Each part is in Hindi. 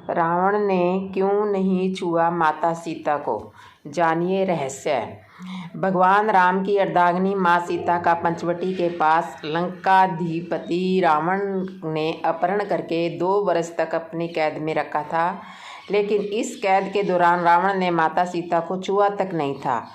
रावण ने क्यों नहीं छुआ माता सीता को, जानिए रहस्य। भगवान राम की अर्धांगिनी माँ सीता का पंचवटी के पास लंकाधिपति रावण ने अपहरण करके 2 वर्ष तक अपनी कैद में रखा था। लेकिन इस कैद के दौरान रावण ने माता सीता को छुआ तक नहीं था।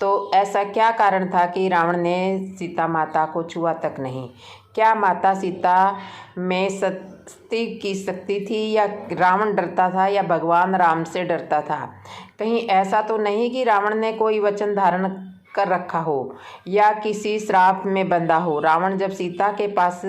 तो ऐसा क्या कारण था कि रावण ने सीता माता को छुआ तक नहीं? क्या माता सीता में सती की शक्ति थी, या रावण डरता था, या भगवान राम से डरता था? कहीं ऐसा तो नहीं कि रावण ने कोई वचन धारण कर रखा हो या किसी श्राप में बंधा हो। रावण जब सीता के पास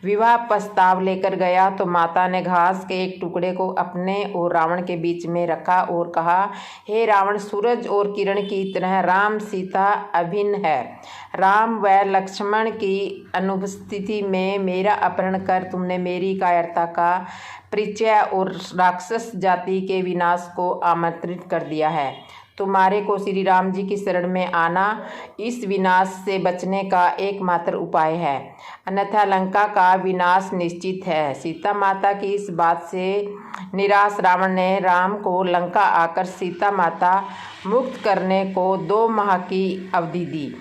विवाह प्रस्ताव लेकर गया तो माता ने घास के एक टुकड़े को अपने और रावण के बीच में रखा और कहा, हे रावण, सूरज और किरण की तरह राम सीता अभिन्न है। राम व लक्ष्मण की अनुपस्थिति में मेरा अपहरण कर तुमने मेरी कायरता का परिचय और राक्षस जाति के विनाश को आमंत्रित कर दिया है। तुम्हारे को श्री राम जी की शरण में आना इस विनाश से बचने का एकमात्र उपाय है, अन्यथा लंका का विनाश निश्चित है। सीता माता की इस बात से निराश रावण ने राम को लंका आकर सीता माता मुक्त करने को 2 माह की अवधि दी।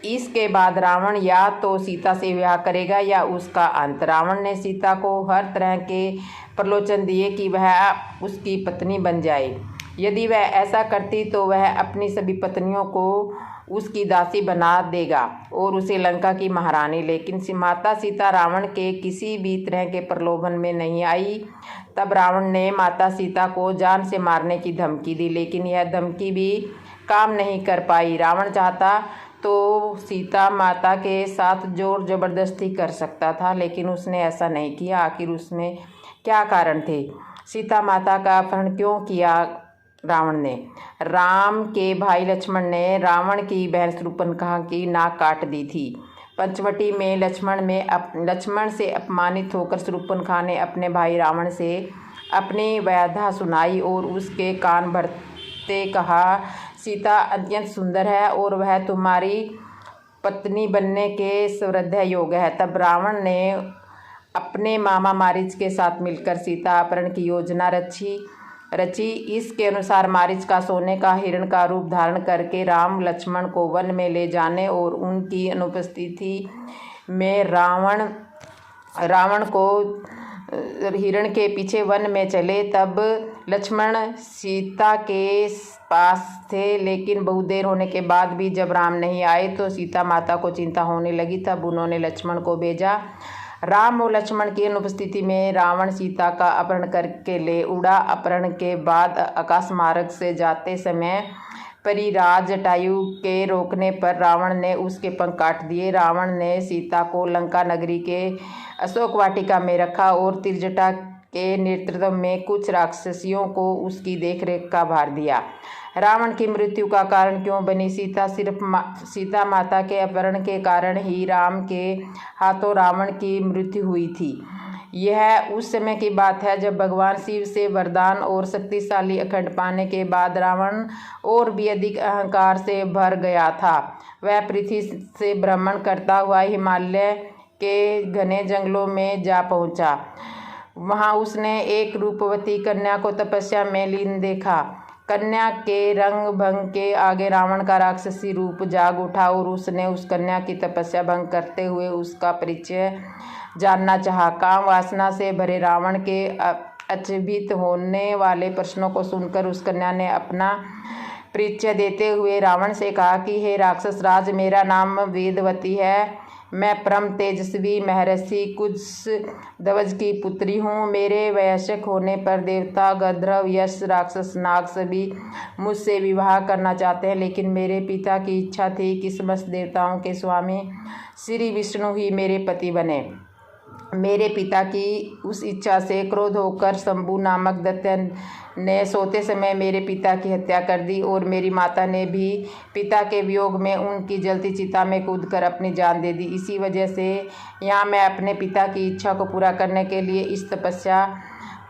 इसके बाद रावण या तो सीता से विवाह करेगा या उसका अंत। रावण ने सीता को हर तरह के प्रलोचन दिए कि वह उसकी पत्नी बन जाए। यदि वह ऐसा करती तो वह अपनी सभी पत्नियों को उसकी दासी बना देगा और उसे लंका की महारानी। लेकिन माता सीता रावण के किसी भी तरह के प्रलोभन में नहीं आई। तब रावण ने माता सीता को जान से मारने की धमकी दी, लेकिन यह धमकी भी काम नहीं कर पाई। रावण चाहता तो सीता माता के साथ जोर जबरदस्ती कर सकता था, लेकिन उसने ऐसा नहीं किया। आखिर उसमें क्या कारण थे? सीता माता का अपहरण क्यों किया रावण ने? राम के भाई लक्ष्मण ने रावण की बहन शूर्पणखा की नाक काट दी थी। पंचवटी में लक्ष्मण से अपमानित होकर शूर्पणखा ने अपने भाई रावण से अपनी व्यथा सुनाई और उसके कान भरते कहा, सीता अत्यंत सुंदर है और वह तुम्हारी पत्नी बनने के सर्वथा योग्य है। तब रावण ने अपने मामा मारीच के साथ मिलकर सीता अपहरण की योजना रची। इसके अनुसार मारीच का सोने का हिरण का रूप धारण करके राम लक्ष्मण को वन में ले जाने और उनकी अनुपस्थिति में रावण को हिरण के पीछे वन में चले। तब लक्ष्मण सीता के पास थे, लेकिन बहुत देर होने के बाद भी जब राम नहीं आए तो सीता माता को चिंता होने लगी। तब उन्होंने लक्ष्मण को भेजा। राम और लक्ष्मण की अनुपस्थिति में रावण सीता का अपहरण करके ले उड़ा। अपहरण के बाद आकाश मार्ग से जाते समय परिराज जटायु के रोकने पर रावण ने उसके पंख काट दिए। रावण ने सीता को लंका नगरी के अशोक वाटिका में रखा और त्रिजटा के नेतृत्व में कुछ राक्षसियों को उसकी देखरेख का भार दिया। रावण की मृत्यु का कारण क्यों बनी सीता? सिर्फ सीता माता के अपहरण के कारण ही राम के हाथों रावण की मृत्यु हुई थी। यह उस समय की बात है जब भगवान शिव से वरदान और शक्तिशाली अखंड पाने के बाद रावण और भी अधिक अहंकार से भर गया था। वह पृथ्वी से भ्रमण करता हुआ हिमालय के घने जंगलों में जा पहुंचा। वहां उसने एक रूपवती कन्या को तपस्या में लीन देखा। कन्या के रंग भंग के आगे रावण का राक्षसी रूप जाग उठा और उसने उस कन्या की तपस्या भंग करते हुए उसका परिचय जानना चाहा। काम वासना से भरे रावण के अचंभित होने वाले प्रश्नों को सुनकर उस कन्या ने अपना परिचय देते हुए रावण से कहा कि हे राक्षस राज, मेरा नाम वेदवती है। मैं परम तेजस्वी महर्षि कुश ध्वज की पुत्री हूँ। मेरे वयस्क होने पर देवता गंधर्व यक्ष राक्षस नाग सभी मुझसे विवाह करना चाहते हैं, लेकिन मेरे पिता की इच्छा थी कि समस्त देवताओं के स्वामी श्री विष्णु ही मेरे पति बने। मेरे पिता की उस इच्छा से क्रोध होकर शंभु नामक दैत्य ने सोते समय मेरे पिता की हत्या कर दी और मेरी माता ने भी पिता के वियोग में उनकी जलती चिता में कूदकर अपनी जान दे दी। इसी वजह से यहाँ मैं अपने पिता की इच्छा को पूरा करने के लिए इस तपस्या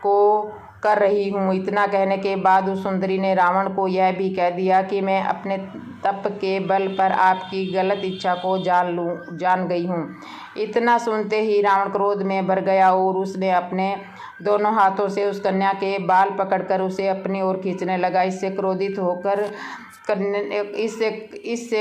को कर रही हूँ। इतना कहने के बाद उस सुंदरी ने रावण को यह भी कह दिया कि मैं अपने तप के बल पर आपकी गलत इच्छा को जान गई हूँ। इतना सुनते ही रावण क्रोध में भर गया और उसने अपने दोनों हाथों से उस कन्या के बाल पकड़कर उसे अपनी ओर खींचने लगा। इससे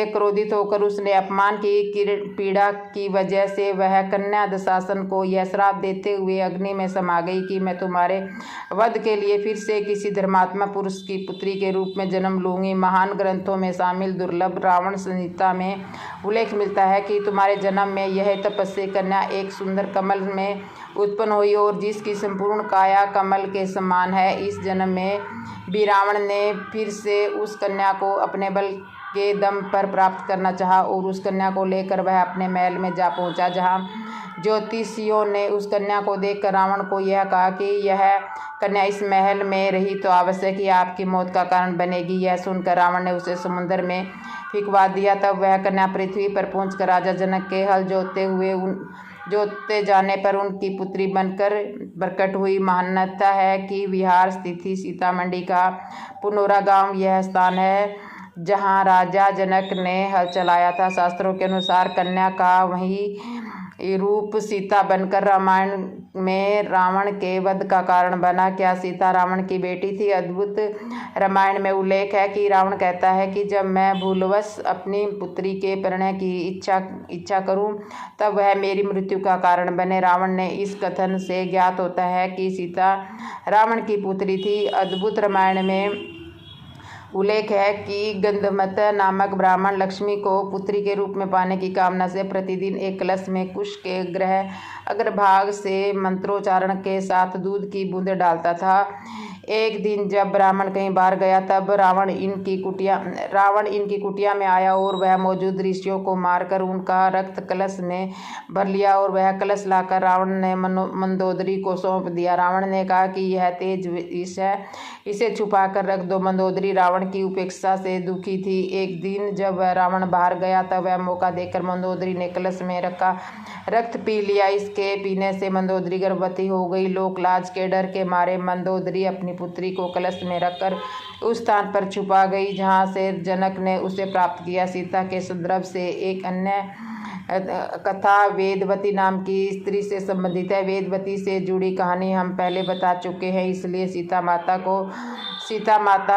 क्रोधित होकर उसने अपमान की पीड़ा की वजह से वह कन्या दुशासन को यह श्राप देते हुए अग्नि में समा गई कि मैं तुम्हारे वध के लिए फिर से किसी धर्मात्मा पुरुष की पुत्री के रूप में जन्म लूंगी। महान ग्रंथों में शामिल दुर्लभ रावण संहिता में उल्लेख मिलता है कि तुम्हारे जन्म में यह तपस्वी कन्या एक सुंदर कमल में उत्पन्न हुई और जिसकी संपूर्ण काया कमल के समान है। इस जन्म में भी रावण ने फिर से उस कन्या को अपने बल के दम पर प्राप्त करना चाहा और उस कन्या को लेकर वह अपने महल में जा पहुंचा, जहां ज्योतिषियों ने उस कन्या को देखकर रावण को यह कहा कि यह कन्या इस महल में रही तो आवश्यक ही आपकी मौत का कारण बनेगी। यह सुनकर रावण ने उसे समुद्र में फेंकवा दिया। तब वह कन्या पृथ्वी पर पहुंचकर राजा जनक के हल जोतते जाने पर उनकी पुत्री बनकर प्रकट हुई। मान्यता है कि बिहार स्थित सीतामढ़ी का पुनौरा गांव यह स्थान है जहां राजा जनक ने हल चलाया था। शास्त्रों के अनुसार कन्या का वही रूप सीता बनकर रामायण में रावण के वध का कारण बना। क्या सीता रावण की बेटी थी? अद्भुत रामायण में उल्लेख है कि रावण कहता है कि जब मैं भूलवश अपनी पुत्री के परिणय की इच्छा करूं तब वह मेरी मृत्यु का कारण बने। रावण ने इस कथन से ज्ञात होता है कि सीता रावण की पुत्री थी। अद्भुत रामायण में उल्लेख है कि गंधमत नामक ब्राह्मण लक्ष्मी को पुत्री के रूप में पाने की कामना से प्रतिदिन एक कलश में कुश के अग्रभाग से मंत्रोच्चारण के साथ दूध की बूंदें डालता था। एक दिन जब ब्राह्मण कहीं बाहर गया तब रावण इनकी कुटिया में आया और वह मौजूद ऋषियों को मारकर उनका रक्त कलश में भर लिया और वह कलश लाकर रावण ने मंदोदरी को सौंप दिया। रावण ने कहा कि यह तेज विष है, इसे छुपा कर रख दो। मंदोदरी रावण की उपेक्षा से दुखी थी। एक दिन जब वह रावण बाहर गया तब वह मौका देखकर मंदोदरी ने कलश में रखा रक्त पी लिया। इसके पीने से मंदोदरी गर्भवती हो गई। लोक लाज के डर के मारे मंदोदरी अपनी पुत्री को कलश में रखकर उस स्थान पर छुपा गई जहां से जनक ने उसे प्राप्त किया। सीता के संदर्भ से एक अन्य कथा वेदवती नाम की स्त्री से संबंधित है। वेदवती से जुड़ी कहानी हम पहले बता चुके हैं, इसलिए सीता माता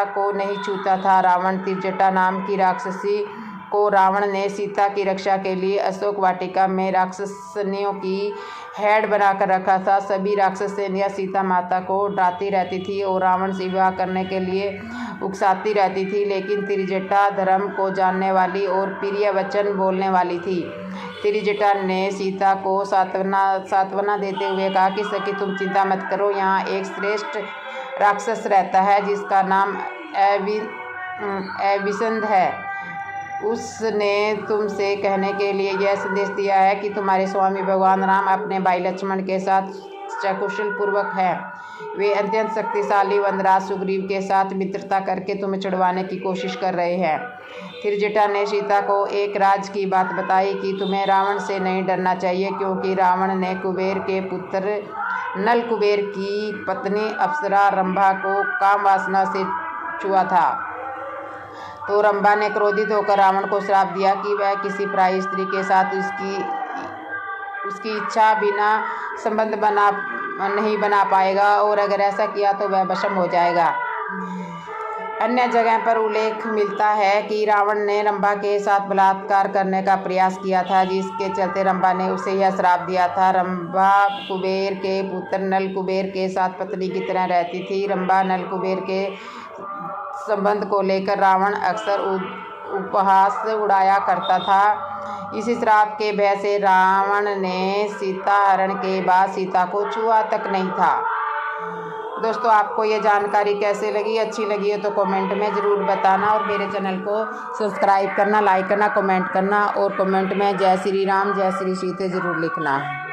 को नहीं छूता था। रावण त्रिजटा नाम की राक्षसी को रावण ने सीता की रक्षा के लिए अशोक वाटिका में राक्षसनियों की हेड बनाकर रखा था। सभी राक्षसनियाँ सीता माता को डराती रहती थी और रावण से विवाह करने के लिए उकसाती रहती थी, लेकिन त्रिजटा धर्म को जानने वाली और प्रिय वचन बोलने वाली थी। त्रिजटा ने सीता को सांत्वना देते हुए कहा कि सखी तुम चिंता मत करो, यहाँ एक श्रेष्ठ राक्षस रहता है जिसका नाम अविसंध है। उसने तुमसे कहने के लिए यह संदेश दिया है कि तुम्हारे स्वामी भगवान राम अपने भाई लक्ष्मण के साथ सकुशल पूर्वक है। वे अत्यंत शक्तिशाली वनराज सुग्रीव के साथ मित्रता करके तुम्हें छुड़वाने की कोशिश कर रहे हैं। त्रिजटा ने सीता को एक राज की बात बताई कि तुम्हें रावण से नहीं डरना चाहिए, क्योंकि रावण ने कुबेर के पुत्र नल कुबेर की पत्नी अप्सरा रंभा को काम वासना से छुआ था। तो रंभा ने क्रोधित होकर रावण को श्राप दिया कि वह किसी पराई स्त्री के साथ उसकी इच्छा बिना संबंध नहीं बना पाएगा और अगर ऐसा किया तो वह भस्म हो जाएगा। अन्य जगह पर उल्लेख मिलता है कि रावण ने रंभा के साथ बलात्कार करने का प्रयास किया था, जिसके चलते रंभा ने उसे यह श्राप दिया था। रंभा कुबेर के पुत्र नल कुबेर के साथ पत्नी की तरह रहती थी। रंभा नल कुबेर के संबंध को लेकर रावण अक्सर उपहास उड़ाया करता था। इसी श्राप के भय से रावण ने सीता हरण के बाद सीता को छुआ तक नहीं था। दोस्तों, आपको ये जानकारी कैसे लगी? अच्छी लगी है तो कमेंट में ज़रूर बताना और मेरे चैनल को सब्सक्राइब करना, लाइक करना, कमेंट करना और कमेंट में जय श्री राम जय श्री सीता ज़रूर लिखना।